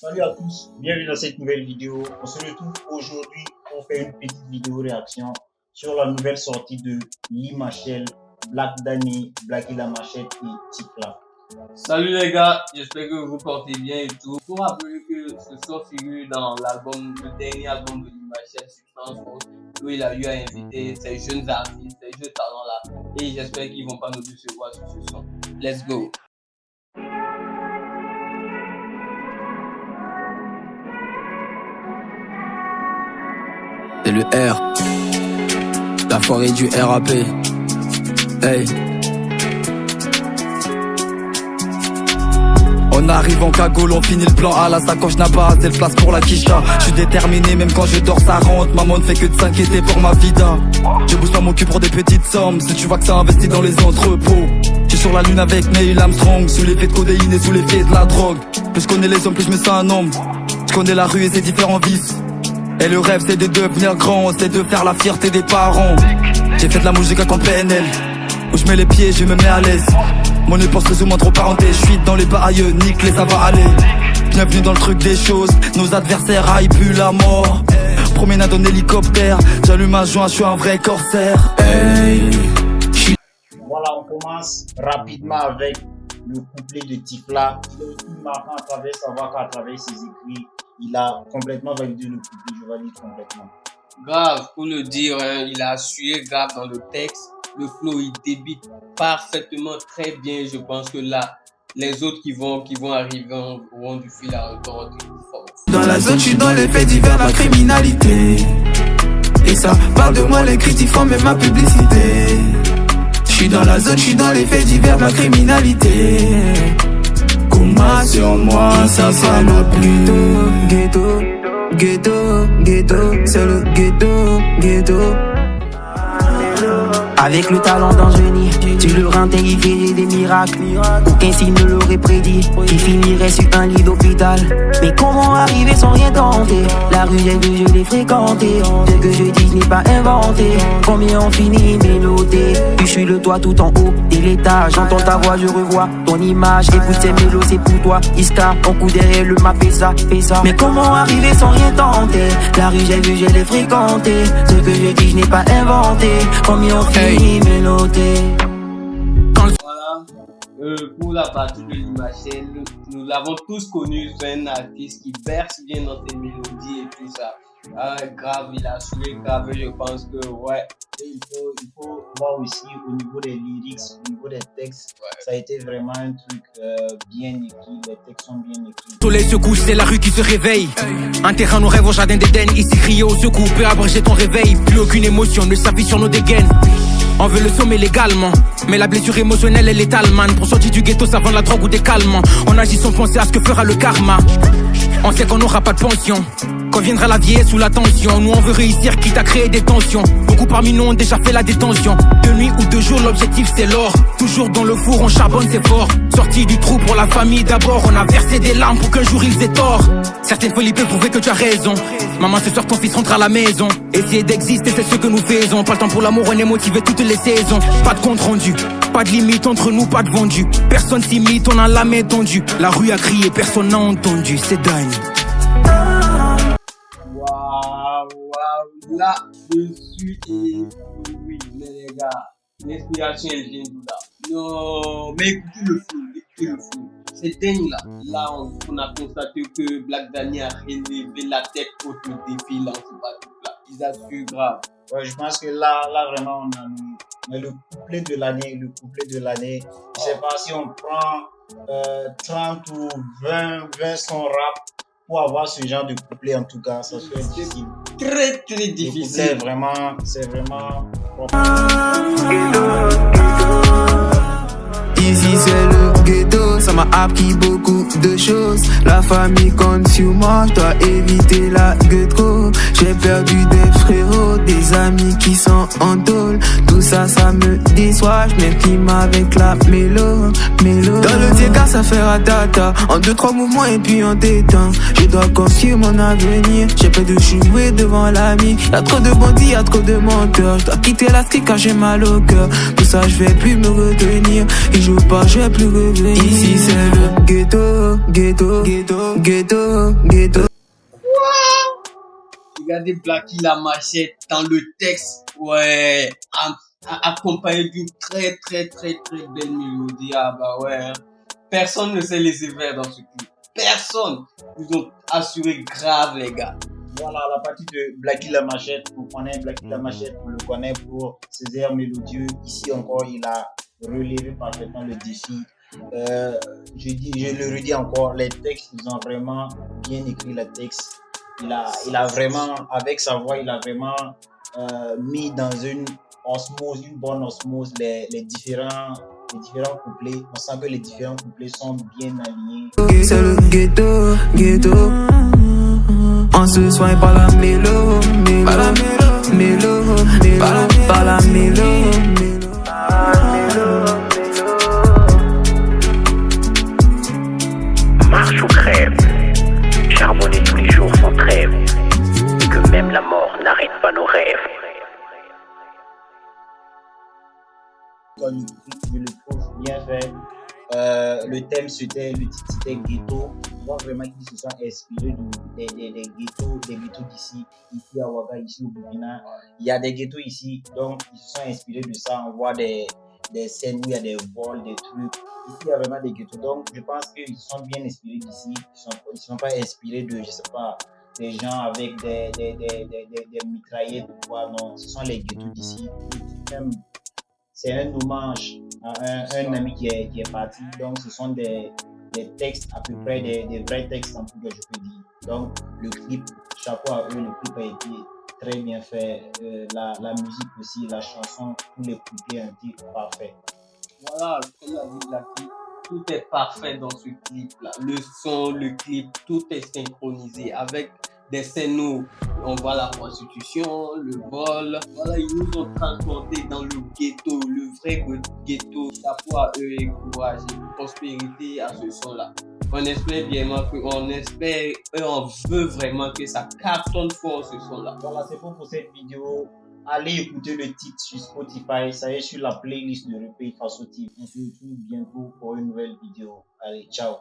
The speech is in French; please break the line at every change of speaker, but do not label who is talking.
Salut à tous, bienvenue dans cette nouvelle vidéo. On se retrouve aujourd'hui pour faire une petite vidéo réaction sur la nouvelle sortie de Limachel, Black Dany, Blacky La Machette et Tifla.
Salut les gars, j'espère que vous vous portez bien et tout. Pour rappeler que ce son figure dans l'album, le dernier album de Limachel, Substance Force, où il a eu à inviter ces jeunes artistes, ces jeunes talents là. Et j'espère qu'ils vont pas nous décevoir sur ce son. Let's go!
C'est le R, la forêt du RAP. Hey. On arrive en cagoule, on finit le plan A, la sacoche n'a pas assez de place pour la quicha. Je suis déterminé, même quand je dors ça rentre. Maman ne fait que de s'inquiéter pour ma vida. Je bouge pas mon cul pour des petites sommes. Si tu vois que ça investit dans les entrepôts. Je suis sur la lune avec Neil Armstrong, sous l'effet de codéine et sous l'effet de la drogue. Plus je connais les hommes, plus je me sens un homme. Je connais la rue et ses différents vices. Et le rêve c'est de devenir grand, c'est de faire la fierté des parents. J'ai fait de la musique en PNL, où je mets les pieds, je me mets à l'aise. Mon œil pense plus ou moins trop parenté, je suis dans les bails, nique ça va aller. Bienvenue dans le truc des choses, nos adversaires aillent plus la mort. Promenade en hélicoptère, j'allume un joint, je suis un vrai corsaire. Hey.
Voilà, on commence rapidement avec le couplet de Tifla. Il est aussi marquant à travers sa voix qu'à travers ses écrits. Il a complètement validé le couplet, je valide complètement.
Grave, pour le dire, hein, il a assuré grave dans le texte. Le flow, il débite parfaitement très bien. Je pense que là, les autres qui vont arriver auront du fil à retordre fort.
Dans la zone, je suis dans les faits divers, la criminalité. Et ça parle de moi, les critiques font même ma publicité. Je suis dans la zone, je suis dans les faits divers, la criminalité. Comment sur moi, ça m'a plu. Ghetto, ghetto, ghetto, c'est le ghetto, ghetto. Avec le talent d'un génie, tu le rends terrifié des miracles. Aucun signe ne l'aurait prédit, qui finirait sur un lit d'hôpital. Mais comment arriver sans rien tenter? La rue j'ai vu, je l'ai fréquentée. Ce que je dis, je n'ai pas inventé. Combien on finit mélodé? Puis je suis le toit tout en haut, dès l'étage. J'entends ta voix, je revois ton image. Écoute ces mélos, c'est pour toi. Iska, ton coup derrière le map, fais ça, fais ça. Mais comment arriver sans rien tenter? La rue j'ai vu, je l'ai fréquentée. Ce que je dis, je n'ai pas inventé. Combien on finit
Voilà, pour la partie de Limachel, nous l'avons tous connu, c'est un artiste qui berce bien dans ses mélodies et tout ça. Grave, il a assuré grave, je pense que ouais.
Et il faut voir aussi au niveau des lyrics, au niveau des textes, ça a été vraiment un truc bien écrit, les textes sont bien écrits.
Soleil se couche, c'est la rue qui se réveille. Un terrain nos rêves au jardin d'Éden. Ici crier au secours peut abréger ton réveil. Plus aucune émotion ne s'appuie sur nos dégaines. On veut le sommet légalement, mais la blessure émotionnelle elle est allemande. Pour sortir du ghetto ça vend de la drogue ou des calmants. On agit sans penser à ce que fera le karma. On sait qu'on n'aura pas de pension quand viendra la vieillesse ou la tension. Nous on veut réussir quitte à créer des tensions. Beaucoup parmi nous ont déjà fait la détention. De nuit ou de jour l'objectif c'est l'or. Toujours dans le four on charbonne c'est fort. Sorti du trou pour la famille d'abord. On a versé des larmes pour qu'un jour ils aient tort. Certaines folies peuvent prouver que tu as raison. Maman ce soir ton fils rentre à la maison. Essayer d'exister c'est ce que nous faisons. Pas le temps pour l'amour, on est motivé toutes les saisons. Pas de compte rendu, pas de limite entre nous, pas de vendu. Personne s'imite, on a la main tendue. La rue a crié, personne n'a entendu. C'est dingue.
Waouh, là, je suis oui, mais les gars, l'inspiration elle vient d'où là? Non, mais écoutez le flow, c'est dingue là. Là, on a constaté que Black Dany a relevé la tête contre le défi là, on sait pas tout là. Ils assurent grave.
Ouais, je pense que là vraiment on a mis. Mais le couplet de l'année, je sais pas si on prend 30 ou 20 sons rap pour avoir ce genre de couplet en tout cas, ça serait difficile.
Très difficile.
C'est vraiment
Ici c'est le ghetto, ça m'a appris beaucoup de choses. La famille compte sur moi, je dois éviter la ghetto. J'ai perdu des frérots, des amis qui sont en tôle. Tout Tout ça, ça me déçoit. Je m'imprime avec la mélo. Dans le TK, ça fait ratata. En 2-3 mouvements et puis on détend. Je dois construire mon avenir. J'ai peur de jouer devant l'ami. Y'a trop de bandits, y'a trop de menteurs. Je dois quitter la street car j'ai mal au cœur. Pour ça, je vais plus me retenir. Et je pas, je vais plus revenir. Ici, c'est le ghetto.
Regardez Blacky la machette dans le texte, ouais, accompagné d'une très belle mélodie. Ah bah ouais, hein. Personne ne s'est laissé faire dans ce clip. Personne. Ils ont assuré grave, les gars.
Voilà, la partie de Blacky la machette, vous connaissez Blacky la machette, vous le connaissez pour ses airs mélodieux. Ici encore, il a relevé parfaitement le défi. Je le redis encore, les textes, ils ont vraiment bien écrit les textes. Il a vraiment, avec sa voix, il a vraiment mis dans une osmose, une bonne osmose, les différents couplets. On sent que les différents couplets sont bien alignés.
C'est le ghetto. On se soigne par la mélo. Par la mélo.
Marche ou crève, charbonner tous les jours sans trêve, que même la mort n'arrête pas nos rêves.
Quand je le trouve bien fait. Le thème le titre c'était ghetto. On voit vraiment qu'ils se sont inspirés des ghettos d'ici, ici à Ouaga, ici au Burkina. Il y a des ghettos ici, donc ils se sont inspirés de ça. On voit des scènes où il y a des vols, des trucs. Ici il y a vraiment des ghettos, donc je pense qu'ils se sont bien inspirés d'ici. Ils ne sont pas inspirés de, je sais pas, des gens avec des mitraillettes ou quoi. Non, ce sont les ghettos d'ici. Même, c'est un hommage à un ami qui est parti. Donc, ce sont des textes, à peu près des vrais textes, en tout cas, je peux dire. Donc, le clip, chapeau à eux, le clip a été très bien fait. La musique aussi, la chanson, tous les couplets ont été parfaits.
Voilà, comme l'a dit Blacky, tout est parfait dans ce clip-là. Le son, le clip, tout est synchronisé avec des scènes où on voit la prostitution, le vol. Voilà, ils nous ont transportés dans le ghetto, le vrai ghetto. Chapeau à eux et courage et prospérité à ce son-là. On espère on veut vraiment que ça cartonne fort ce son-là.
Voilà, c'est tout pour cette vidéo. Allez écouter le titre sur Spotify, ça est sur la playlist de Repay Faso TV. On se retrouve bientôt pour une nouvelle vidéo. Allez, ciao.